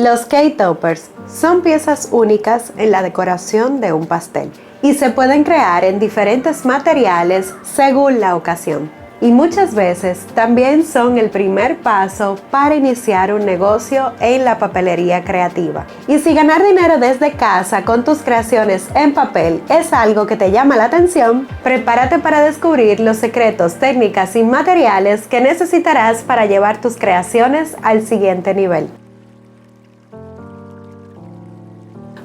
Los cake toppers son piezas únicas en la decoración de un pastel y se pueden crear en diferentes materiales según la ocasión. Y muchas veces también son el primer paso para iniciar un negocio en la papelería creativa. Y si ganar dinero desde casa con tus creaciones en papel es algo que te llama la atención, prepárate para descubrir los secretos, técnicas y materiales que necesitarás para llevar tus creaciones al siguiente nivel.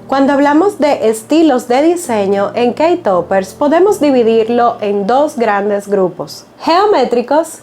Cuando hablamos de estilos de diseño en cake toppers, podemos dividirlo en dos grandes grupos: geométricos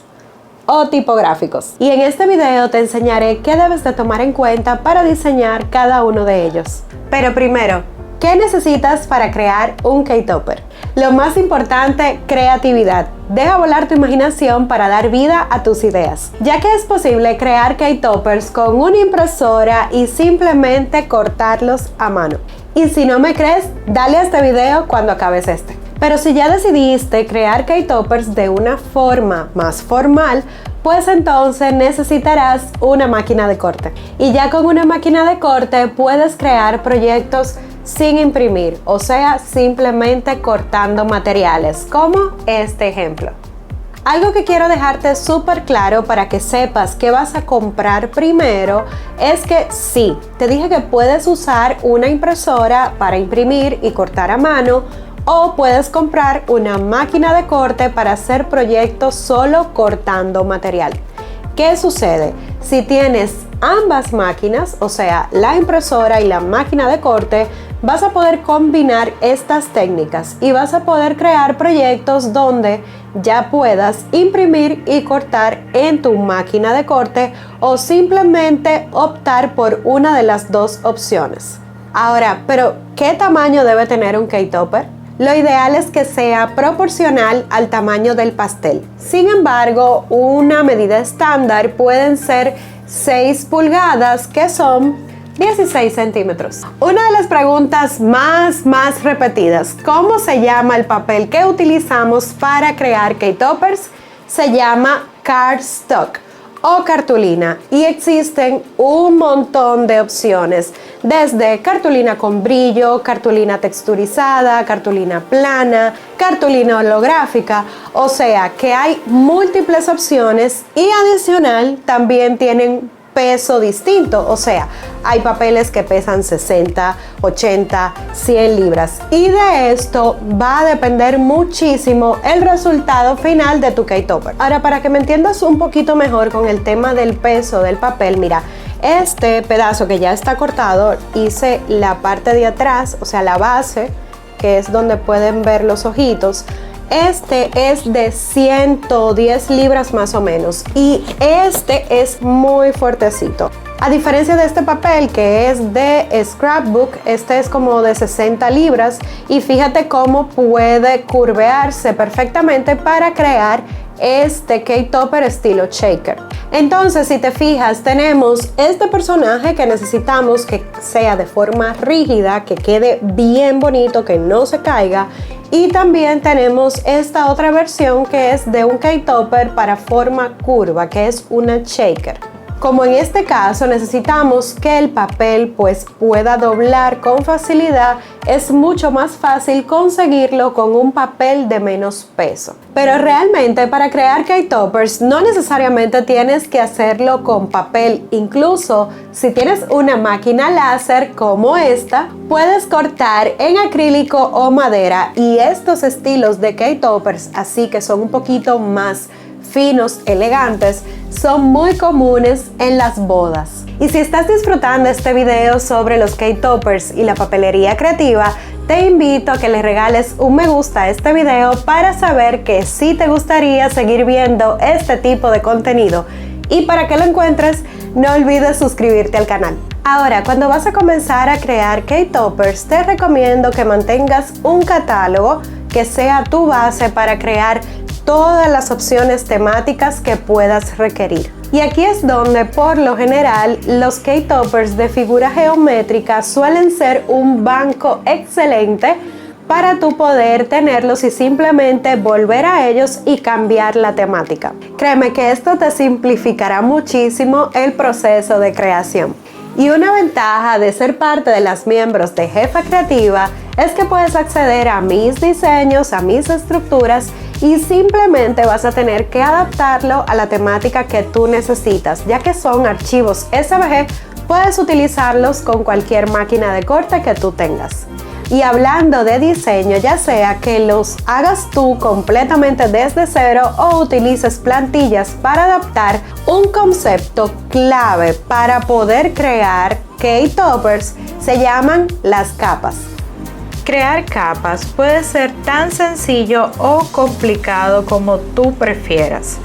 o tipográficos. Y en este video te enseñaré qué debes de tomar en cuenta para diseñar cada uno de ellos. Pero primero, ¿qué necesitas para crear un cake topper? Lo más importante, creatividad. Deja volar tu imaginación para dar vida a tus ideas, ya que es posible crear cake toppers con una impresora y simplemente cortarlos a mano. Y si no me crees, dale a este video cuando acabes este. Pero si ya decidiste crear cake toppers de una forma más formal, pues entonces necesitarás una máquina de corte. Y ya con una máquina de corte puedes crear proyectos sin imprimir, o sea, simplemente cortando materiales, como este ejemplo. Algo que quiero dejarte súper claro para que sepas qué vas a comprar primero es que sí, te dije que puedes usar una impresora para imprimir y cortar a mano, o puedes comprar una máquina de corte para hacer proyectos solo cortando material. ¿Qué sucede? Si tienes ambas máquinas, o sea, la impresora y la máquina de corte, vas a poder combinar estas técnicas y vas a poder crear proyectos donde ya puedas imprimir y cortar en tu máquina de corte o simplemente optar por una de las dos opciones. Ahora, ¿pero qué tamaño debe tener un cake topper? Lo ideal es que sea proporcional al tamaño del pastel. Sin embargo, una medida estándar pueden ser 6 pulgadas, que son 16 centímetros. Una de las preguntas más repetidas: ¿cómo se llama el papel que utilizamos para crear cake toppers? Se llama cardstock o cartulina, y existen un montón de opciones, desde cartulina con brillo, cartulina texturizada, cartulina plana, cartulina holográfica, o sea que hay múltiples opciones y adicional también tienen peso distinto, o sea, hay papeles que pesan 60, 80, 100 libras y de esto va a depender muchísimo el resultado final de tu cake topper. Ahora, para que me entiendas un poquito mejor con el tema del peso del papel, mira, este pedazo que ya está cortado, hice la parte de atrás, o sea, la base, que es donde pueden ver los ojitos. Este es de 110 libras más o menos y este es muy fuertecito. A diferencia de este papel que es de scrapbook, este es como de 60 libras y fíjate cómo puede curvearse perfectamente para crear este cake topper estilo shaker. Entonces, si te fijas, tenemos este personaje que necesitamos que sea de forma rígida, que quede bien bonito, que no se caiga. Y también tenemos esta otra versión que es de un cake topper para forma curva, que es una shaker. Como en este caso necesitamos que el papel pues pueda doblar con facilidad, es mucho más fácil conseguirlo con un papel de menos peso. Pero realmente para crear cake toppers no necesariamente tienes que hacerlo con papel. Incluso si tienes una máquina láser como esta, puedes cortar en acrílico o madera, y estos estilos de cake toppers, así que son un poquito más finos, elegantes, son muy comunes en las bodas. Y si estás disfrutando este video sobre los cake toppers y la papelería creativa, te invito a que le regales un me gusta a este video para saber que sí te gustaría seguir viendo este tipo de contenido. Y para que lo encuentres, no olvides suscribirte al canal. Ahora, cuando vas a comenzar a crear cake toppers, te recomiendo que mantengas un catálogo que sea tu base para crear todas las opciones temáticas que puedas requerir. Y aquí es donde por lo general los cake toppers de figura geométrica suelen ser un banco excelente para tú poder tenerlos y simplemente volver a ellos y cambiar la temática. Créeme que esto te simplificará muchísimo el proceso de creación. Y una ventaja de ser parte de las miembros de Jefa Creativa es que puedes acceder a mis diseños, a mis estructuras y simplemente vas a tener que adaptarlo a la temática que tú necesitas, ya que son archivos SVG, puedes utilizarlos con cualquier máquina de corte que tú tengas. Y hablando de diseño, ya sea que los hagas tú completamente desde cero o utilices plantillas para adaptar, un concepto clave para poder crear K-Toppers se llaman las capas. Crear capas puede ser tan sencillo o complicado como tú prefieras.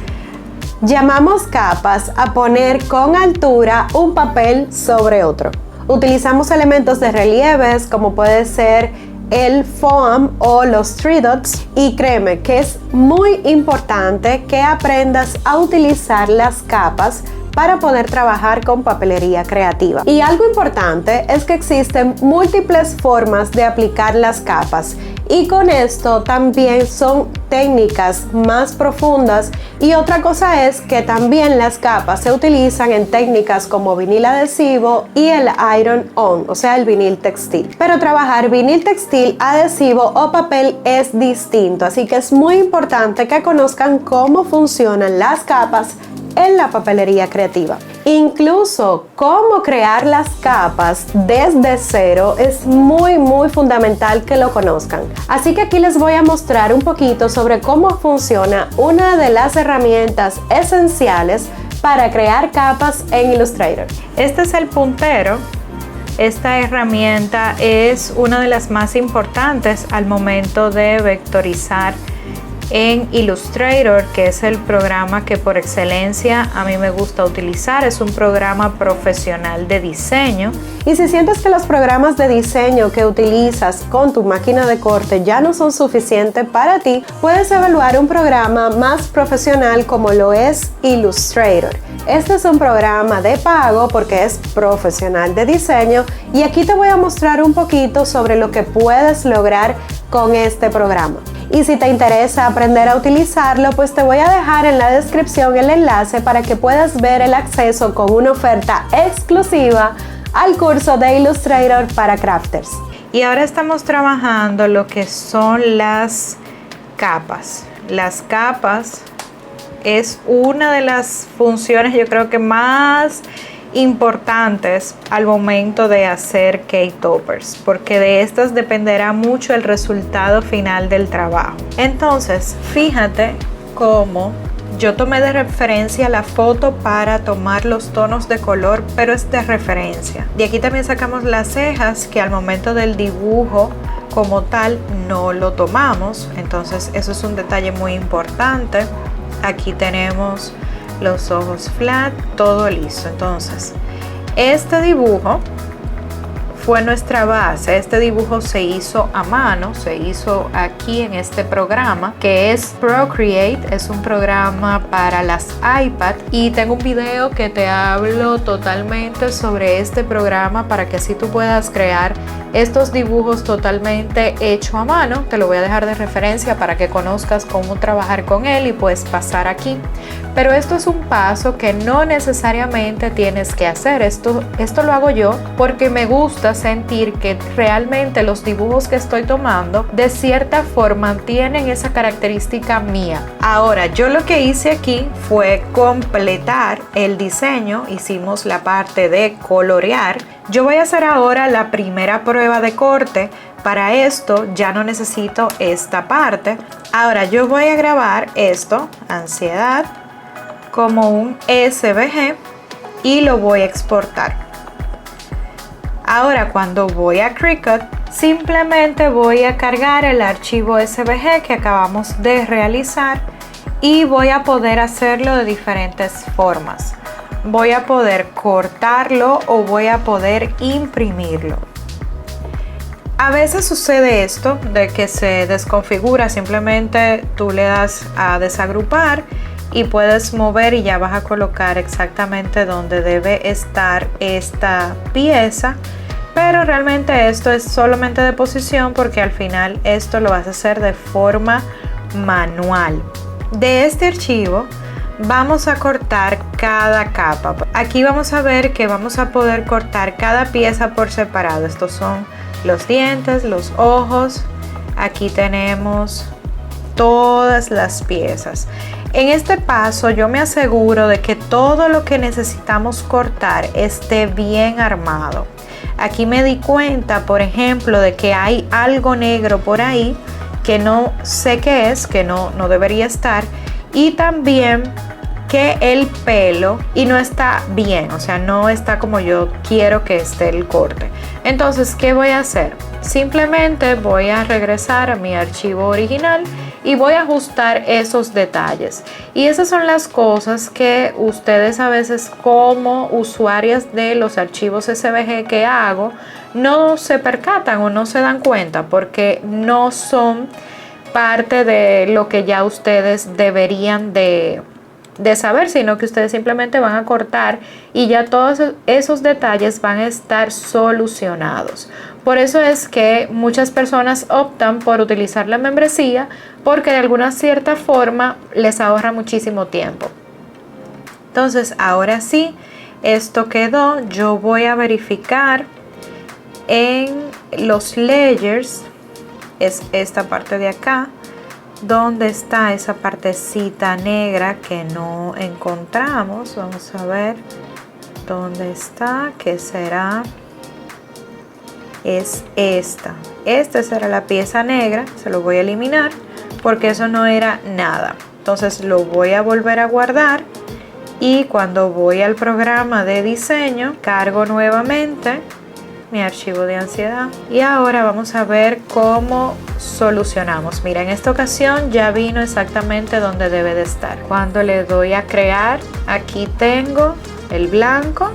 Llamamos capas a poner con altura un papel sobre otro. Utilizamos elementos de relieves como puede ser el foam o los tree dots y créeme que es muy importante que aprendas a utilizar las capas para poder trabajar con papelería creativa. Y algo importante es que existen múltiples formas de aplicar las capas y con esto también son técnicas más profundas y otra cosa es que también las capas se utilizan en técnicas como vinil adhesivo y el iron on, o sea el vinil textil. Pero trabajar vinil textil, adhesivo o papel es distinto, así que es muy importante que conozcan cómo funcionan las capas en la papelería creativa. Incluso cómo crear las capas desde cero es muy fundamental que lo conozcan. Así que aquí les voy a mostrar un poquito sobre cómo funciona una de las herramientas esenciales para crear capas en Illustrator. Este es el puntero. Esta herramienta es una de las más importantes al momento de vectorizar en Illustrator, que es el programa que por excelencia a mí me gusta utilizar. Es un programa profesional de diseño. Y si sientes que los programas de diseño que utilizas con tu máquina de corte ya no son suficientes para ti, puedes evaluar un programa más profesional como lo es Illustrator. Este es un programa de pago porque es profesional de diseño y aquí te voy a mostrar un poquito sobre lo que puedes lograr con este programa. Y si te interesa aprender a utilizarlo, pues te voy a dejar en la descripción el enlace para que puedas ver el acceso con una oferta exclusiva al curso de Illustrator para crafters. Y ahora estamos trabajando lo que son las capas. Las capas es una de las funciones, yo creo que más importantes al momento de hacer K-Toppers, porque de estas dependerá mucho el resultado final del trabajo. Entonces, fíjate cómo yo tomé de referencia la foto para tomar los tonos de color, pero es de referencia. De aquí también sacamos las cejas, que al momento del dibujo como tal no lo tomamos, entonces eso es un detalle muy importante. Aquí tenemos los ojos flat, todo listo. Entonces, este dibujo fue nuestra base. Este dibujo se hizo a mano, se hizo aquí en este programa que es Procreate. Es un programa para las iPad y tengo un video que te hablo totalmente sobre este programa para que así tú puedas crear estos dibujos totalmente hecho a mano. Te lo voy a dejar de referencia para que conozcas cómo trabajar con él y puedes pasar aquí. Pero esto es un paso que no necesariamente tienes que hacer. Esto lo hago yo porque me gusta sentir que realmente los dibujos que estoy tomando de cierta forma tienen esa característica mía. Ahora, yo lo que hice aquí fue completar el diseño. Hicimos la parte de colorear. Yo voy a hacer ahora la primera prueba de corte. Para esto ya no necesito esta parte. Ahora yo voy a grabar esto, ansiedad, como un SVG y lo voy a exportar. Ahora cuando voy a Cricut, simplemente voy a cargar el archivo SVG que acabamos de realizar y voy a poder hacerlo de diferentes formas. Voy a poder cortarlo o voy a poder imprimirlo. A veces sucede esto de que se desconfigura, simplemente tú le das a desagrupar y puedes mover y ya vas a colocar exactamente donde debe estar esta pieza, pero realmente esto es solamente de posición porque al final esto lo vas a hacer de forma manual. De este archivo vamos a cortar cada capa. Aquí vamos a ver que vamos a poder cortar cada pieza por separado. Estos son los dientes, los ojos. Aquí tenemos todas las piezas. En este paso yo me aseguro de que todo lo que necesitamos cortar esté bien armado. Aquí me di cuenta, por ejemplo, de que hay algo negro por ahí que no sé qué es, que no debería estar, y también que el pelo y no está bien, o sea, no está como yo quiero que esté el corte. Entonces, ¿qué voy a hacer? Simplemente voy a regresar a mi archivo original y voy a ajustar esos detalles. Y esas son las cosas que ustedes a veces como usuarias de los archivos SVG que hago no se percatan o no se dan cuenta porque no son parte de lo que ya ustedes deberían de saber, sino que ustedes simplemente van a cortar y ya todos esos detalles van a estar solucionados. Por eso es que muchas personas optan por utilizar la membresía porque de alguna cierta forma les ahorra muchísimo tiempo. Entonces, ahora sí, esto quedó. Yo voy a verificar en los layers, es esta parte de acá, donde está esa partecita negra que no encontramos. Vamos a ver dónde está, que será, es esta será la pieza negra. Se lo voy a eliminar porque eso no era nada. Entonces lo voy a volver a guardar y cuando voy al programa de diseño cargo nuevamente mi archivo de ansiedad y ahora vamos a ver cómo solucionamos. Mira, en esta ocasión ya vino exactamente donde debe de estar. Cuando le doy a crear, aquí tengo el blanco,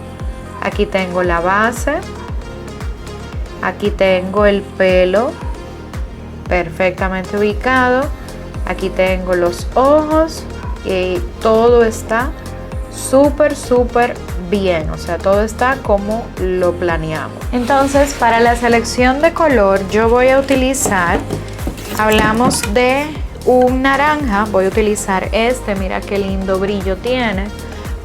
aquí tengo la base, aquí tengo el pelo perfectamente ubicado, aquí tengo los ojos y todo está súper bien, o sea, todo está como lo planeamos. Entonces, para la selección de color yo voy a utilizar, hablamos de un naranja, voy a utilizar mira qué lindo brillo tiene,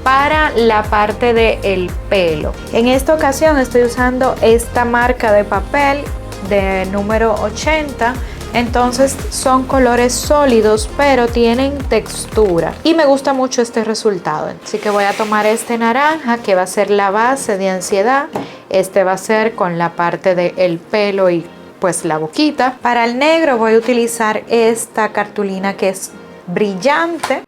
para la parte del pelo. En esta ocasión estoy usando esta marca de papel de número 80. Entonces son colores sólidos pero tienen textura y me gusta mucho este resultado. Así que voy a tomar este naranja que va a ser la base de ansiedad. Este va a ser con la parte del pelo y pues la boquita. Para el negro voy a utilizar esta cartulina que es brillante.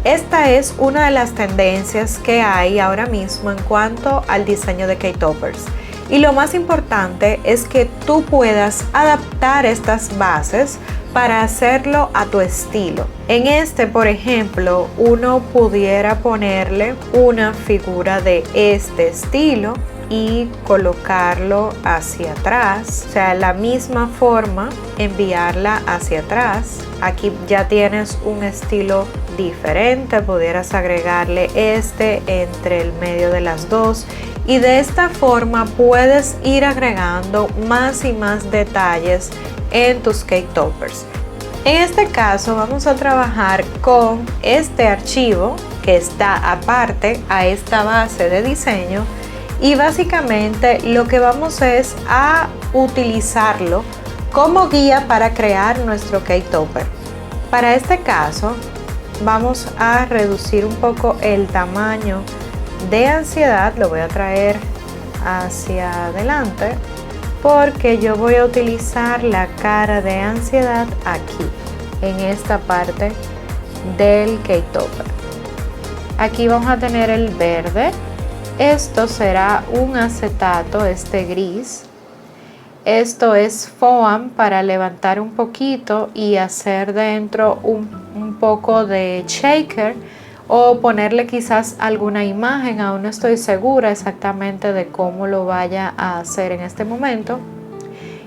Esta es una de las tendencias que hay ahora mismo en cuanto al diseño de K-Toppers. Y lo más importante es que tú puedas adaptar estas bases para hacerlo a tu estilo. En este, por ejemplo, uno pudiera ponerle una figura de este estilo y colocarlo hacia atrás, o sea, la misma forma, enviarla hacia atrás. Aquí ya tienes un estilo diferente, pudieras agregarle entre el medio de las dos y de esta forma puedes ir agregando más y más detalles en tus K-Toppers. En este caso vamos a trabajar con este archivo que está aparte a esta base de diseño y básicamente lo que vamos es a utilizarlo como guía para crear nuestro K-Topper. Para este caso vamos a reducir un poco el tamaño de ansiedad, lo voy a traer hacia adelante porque yo voy a utilizar la cara de ansiedad aquí en esta parte del K-Topper. Aquí vamos a tener el verde. Esto será un acetato, este gris. Esto es foam para levantar un poquito y hacer dentro un poco de shaker o ponerle quizás alguna imagen. Aún no estoy segura exactamente de cómo lo vaya a hacer en este momento.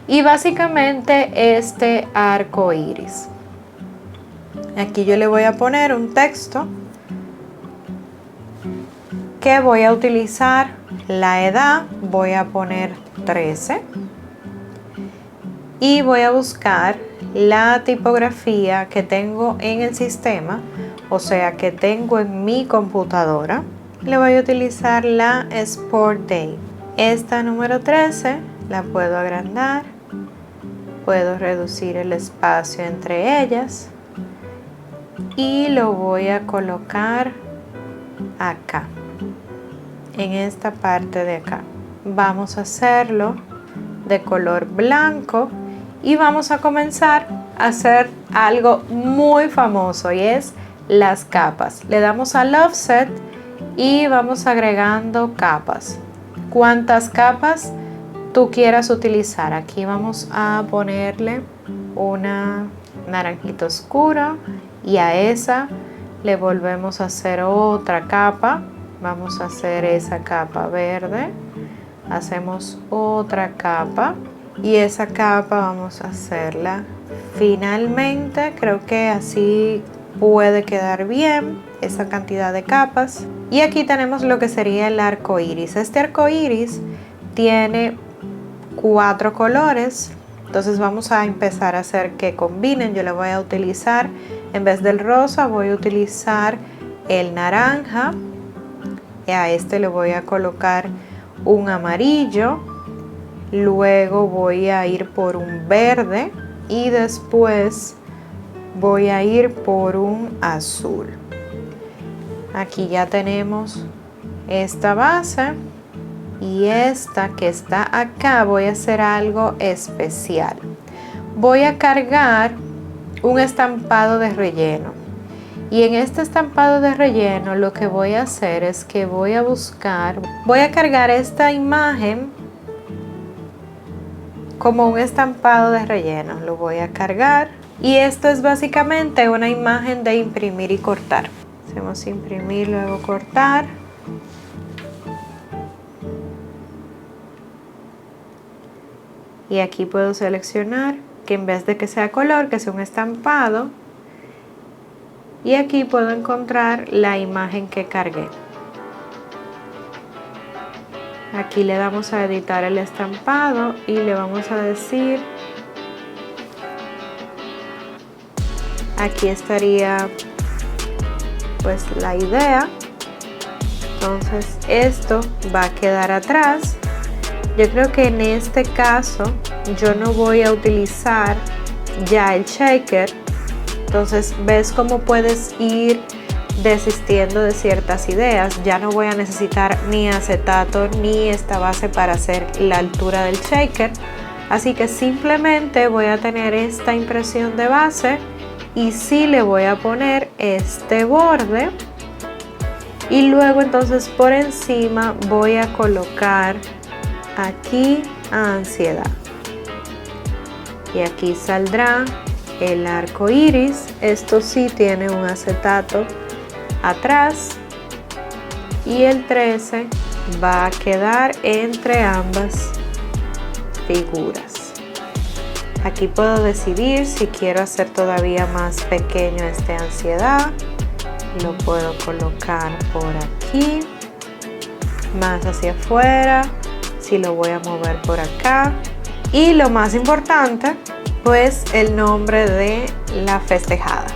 Y básicamente este arco iris. Aquí yo le voy a poner un texto que voy a utilizar la edad, voy a poner 13 y voy a buscar la tipografía que tengo en el sistema, o sea que tengo en mi computadora. Le voy a utilizar la Sport Day. Esta número 13 la puedo agrandar, puedo reducir el espacio entre ellas y lo voy a colocar acá, en esta parte de acá. Vamos a hacerlo de color blanco y vamos a comenzar a hacer algo muy famoso y es las capas. Le damos al offset y vamos agregando capas. ¿Cuántas capas tú quieras utilizar? Aquí vamos a ponerle una naranjito oscuro y a esa le volvemos a hacer otra capa. Vamos a hacer esa capa verde, hacemos otra capa y esa capa vamos a hacerla finalmente. Creo que así puede quedar bien esa cantidad de capas. Y aquí tenemos lo que sería el arco iris. Este arco iris tiene 4 colores, entonces vamos a empezar a hacer que combinen. Yo le voy a utilizar, en vez del rosa, voy a utilizar el naranja. Y a este le voy a colocar un amarillo, luego voy a ir por un verde y después voy a ir por un azul. Aquí ya tenemos esta base y esta que está acá voy a hacer algo especial. Voy a cargar un estampado de relleno. Y en este estampado de relleno lo que voy a hacer es que voy a cargar esta imagen como un estampado de relleno. Lo voy a cargar y esto es básicamente una imagen de imprimir y cortar. Hacemos imprimir, luego cortar. Y aquí puedo seleccionar que en vez de que sea color, que sea un estampado. Y aquí puedo encontrar la imagen que cargué. Aquí le damos a editar el estampado y le vamos a decir, aquí estaría pues la idea. Entonces esto va a quedar atrás. Yo creo que en este caso yo no voy a utilizar ya el shaker. Entonces ves cómo puedes ir desistiendo de ciertas ideas. Ya no voy a necesitar ni acetato ni esta base para hacer la altura del shaker. Así que simplemente voy a tener esta impresión de base y sí le voy a poner este borde. Y luego entonces por encima voy a colocar aquí ansiedad. Y aquí saldrá el arco iris. Esto sí tiene un acetato atrás y el 13 va a quedar entre ambas figuras. Aquí puedo decidir si quiero hacer todavía más pequeño este ansiedad. Lo puedo colocar por aquí, más hacia afuera, si lo voy a mover por acá. Y lo más importante, pues el nombre de la festejada.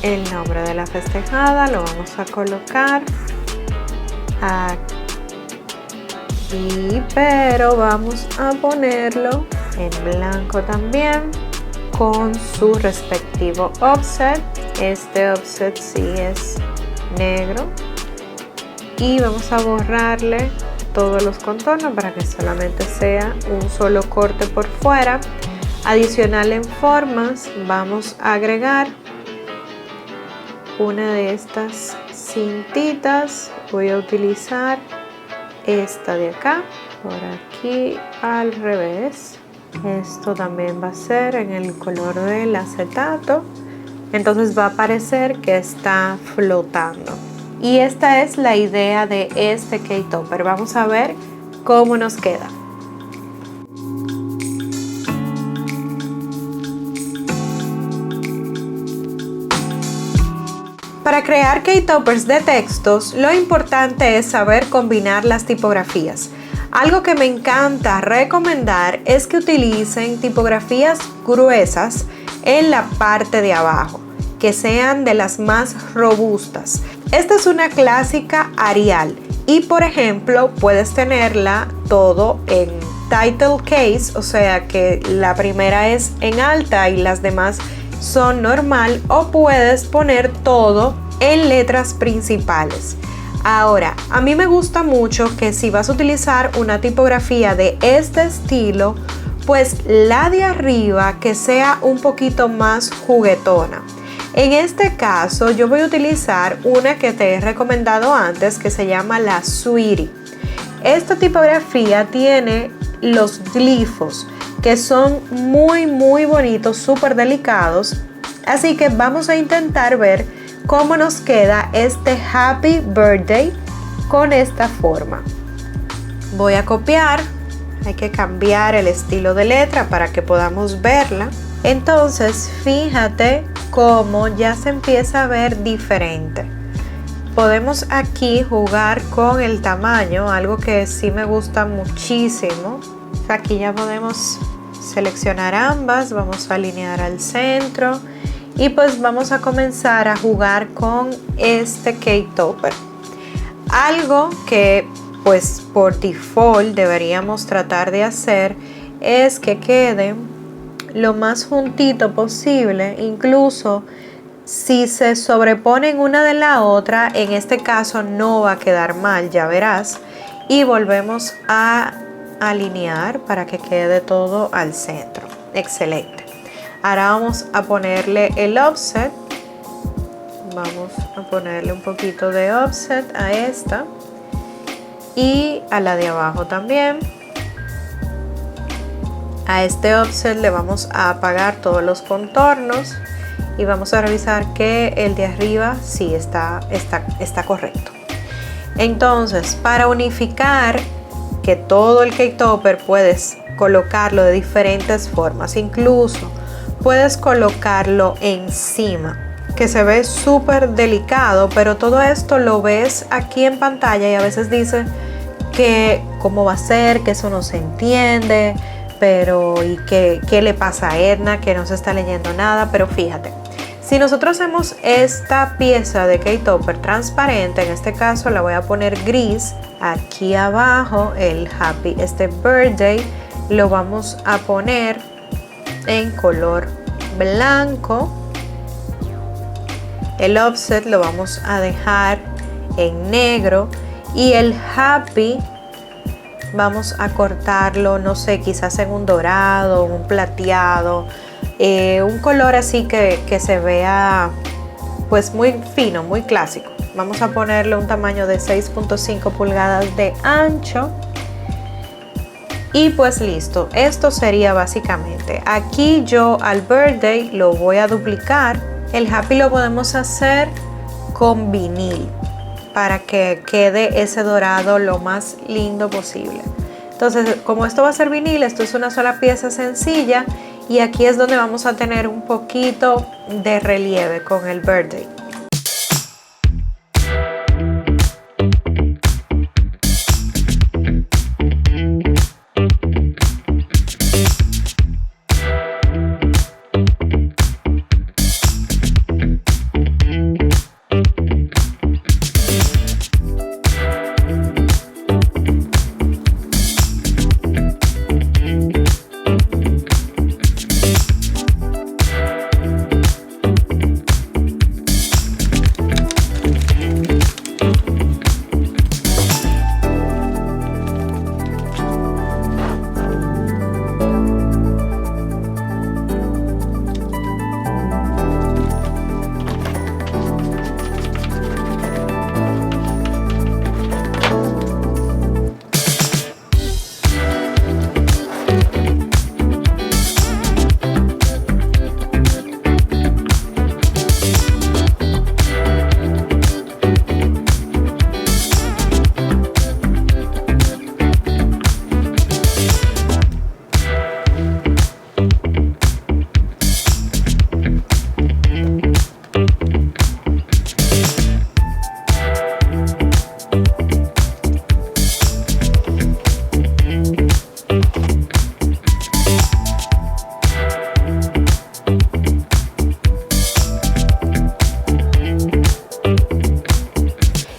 El nombre de la festejada lo vamos a colocar aquí, pero vamos a ponerlo en blanco también con su respectivo offset. Este offset sí es negro y vamos a borrarle todos los contornos para que solamente sea un solo corte por fuera. Adicional en formas vamos a agregar una de estas cintitas. Voy a utilizar esta de acá, por aquí al revés. Esto también va a ser en el color del acetato. Entonces va a parecer que está flotando. Y esta es la idea de este cake topper. Vamos a ver cómo nos queda. Para crear cake toppers de textos, lo importante es saber combinar las tipografías. Algo que me encanta recomendar es que utilicen tipografías gruesas en la parte de abajo, que sean de las más robustas. Esta es una clásica Arial y, por ejemplo, puedes tenerla todo en title case, o sea que la primera es en alta y las demás son normal, o puedes poner todo en letras principales. Ahora, a mí me gusta mucho que si vas a utilizar una tipografía de este estilo, pues la de arriba que sea un poquito más juguetona. En este caso yo voy a utilizar una que te he recomendado antes, que se llama la Sweetie. Esta tipografía tiene los glifos que son muy bonitos, súper delicados, así que vamos a intentar ver cómo nos queda este Happy Birthday con esta forma. Voy a copiar, hay que cambiar el estilo de letra para que podamos verla. Entonces fíjate cómo ya se empieza a ver diferente. Podemos aquí jugar con el tamaño, algo que sí me gusta muchísimo. Aquí ya podemos seleccionar ambas, vamos a alinear al centro y pues vamos a comenzar a jugar con este cake topper. Algo que pues por default deberíamos tratar de hacer es que quede lo más juntito posible, incluso si se sobreponen una de la otra, en este caso no va a quedar mal, ya verás. Y volvemos a alinear para que quede todo al centro. Excelente. Ahora vamos a ponerle el offset. Vamos a ponerle un poquito de offset a esta y a la de abajo también. A este offset le vamos a apagar todos los contornos y vamos a revisar que el de arriba sí está correcto. Entonces, para unificar que todo el cake topper puedes colocarlo de diferentes formas, incluso puedes colocarlo encima, que se ve súper delicado, pero todo esto lo ves aquí en pantalla y a veces dice que cómo va a ser, que eso no se entiende, pero y qué le pasa a Edna, que no se está leyendo nada. Pero fíjate, si nosotros hacemos esta pieza de cake topper transparente, en este caso la voy a poner gris, aquí abajo el happy, este birthday, lo vamos a poner en color blanco. El offset lo vamos a dejar en negro y el happy vamos a cortarlo, no sé, quizás en un dorado, un plateado, un color así que se vea pues muy fino, muy clásico. Vamos a ponerle un tamaño de 6.5 pulgadas de ancho. Y pues listo, esto sería básicamente. Aquí yo al birthday lo voy a duplicar. El happy lo podemos hacer con vinil para que quede ese dorado lo más lindo posible. Entonces, como esto va a ser vinil, esto es una sola pieza sencilla y aquí es donde vamos a tener un poquito de relieve con el birthday.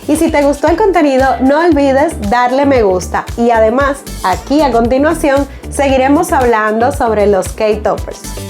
Y si te gustó el contenido, no olvides darle me gusta. Y además, aquí a continuación, seguiremos hablando sobre los K-Toppers.